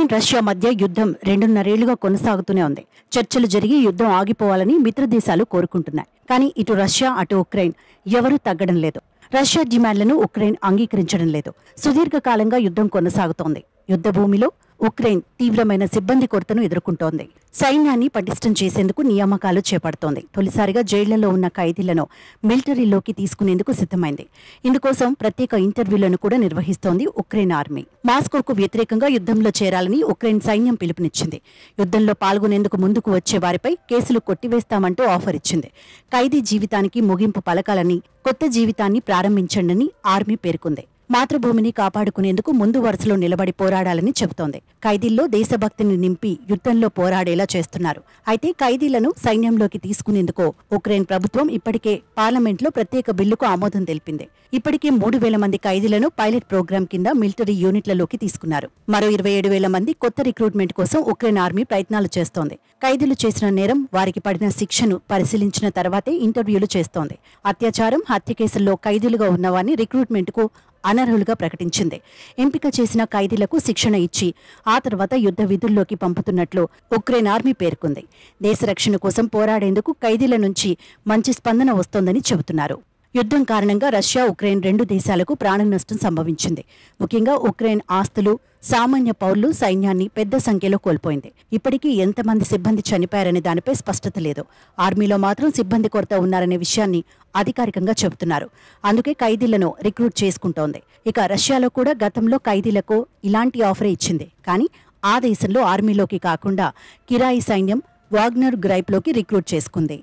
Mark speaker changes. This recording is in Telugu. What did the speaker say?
Speaker 1: ఉక్రెయిన్ రష్యా మధ్య యుద్ధం 2.5 ఏళ్లుగా కొనసాగుతూనే ఉంది. చర్చలు జరిగి యుద్ధం ఆగిపోవాలని మిత్రదేశాలు కోరుకుంటున్నాయి. కానీ ఇటు రష్యా అటు ఉక్రెయిన్ ఎవరూ తగ్గడం లేదు. రష్యా డిమాండ్లను ఉక్రెయిన్ అంగీకరించడం లేదు. సుదీర్ఘకాలంగా యుద్ధం కొనసాగుతోంది. యుద్ధ భూమిలో ఉక్రెయిన్ తీవ్రమైన సిబ్బంది కొరతను ఎదుర్కొంటోంది. సైన్యాన్ని పటిష్టం చేసేందుకు నియామకాలు చేపడుతోంది. తొలిసారిగా జైళ్లలో ఉన్న ఖైదీలను మిలిటరీలోకి తీసుకునేందుకు సిద్ధమైంది. ఇందుకోసం ప్రత్యేక ఇంటర్వ్యూలను కూడా నిర్వహిస్తోంది ఉక్రెయిన్ ఆర్మీ. మాస్కోకు వ్యతిరేకంగా యుద్ధంలో చేరాలని ఉక్రెయిన్ సైన్యం పిలుపునిచ్చింది. యుద్ధంలో పాల్గొనేందుకు ముందుకు వచ్చే వారిపై కేసులు కొట్టివేస్తామంటూ ఆఫర్ ఇచ్చింది. ఖైదీ జీవితానికి ముగింపు పలకాలని, కొత్త జీవితాన్ని ప్రారంభించండని ఆర్మీ పేర్కొంది. మాతృభూమిని కాపాడుకునేందుకు ముందు వరుసలో నిలబడి పోరాడాలని చెబుతోంది. ఖైదీల్లో దేశభక్తిని నింపి యుద్ధంలో పోరాడేలా చేస్తున్నారు. అయితే ఖైదీలను సైన్యంలోకి తీసుకునేందుకు ఉక్రెయిన్ ప్రభుత్వం ఇప్పటికే పార్లమెంట్లో ప్రత్యేక బిల్లుకు ఆమోదం తెలిపింది. ఇప్పటికే 3,000 మంది ఖైదీలను పైలట్ ప్రోగ్రాం కింద మిలిటరీ యూనిట్లలోకి తీసుకున్నారు. మరో 27,000 మంది కొత్త రిక్రూట్మెంట్ కోసం ఉక్రెయిన్ ఆర్మీ ప్రయత్నాలు చేస్తోంది. ఖైదీలు చేసిన నేరం, వారికి పడిన శిక్షను పరిశీలించిన తర్వాతే ఇంటర్వ్యూలు చేస్తోంది. అత్యాచారం, హత్య కేసుల్లో ఖైదీలుగా ఉన్నవారిని రిక్రూట్మెంట్కు అనర్హులుగా ప్రకటించింది. ఎంపిక చేసిన ఖైదీలకు శిక్షణ ఇచ్చి ఆ తర్వాత యుద్ధ విధుల్లోకి పంపుతున్నట్లు ఉక్రెయిన్ ఆర్మీ పేర్కొంది. దేశ రక్షణ కోసం పోరాడేందుకు ఖైదీల నుంచి మంచి స్పందన వస్తోందని చెబుతున్నారు. యుద్ధం కారణంగా రష్యా, ఉక్రెయిన్ 2 దేశాలకు ప్రాణ నష్టం సంభవించింది. ముఖ్యంగా ఉక్రెయిన్ ఆస్తులు, సామాన్య పౌరులు, సైన్యాన్ని పెద్ద సంఖ్యలో కోల్పోయింది. ఇప్పటికీ ఎంతమంది సిబ్బంది చనిపోయారనే దానిపై స్పష్టత లేదు. ఆర్మీలో మాత్రం సిబ్బంది కొరత ఉన్నారనే విషయాన్ని అధికారికంగా చెబుతున్నారు. అందుకే ఖైదీలను రిక్రూట్ చేసుకుంటోంది. ఇక రష్యాలో కూడా గతంలో ఖైదీలకు ఇలాంటి ఆఫరే ఇచ్చింది. కానీ ఆ దేశంలో ఆర్మీలోకి కాకుండా కిరాయి సైన్యం వాగ్నర్ గ్రైప్లోకి రిక్రూట్ చేసుకుంది.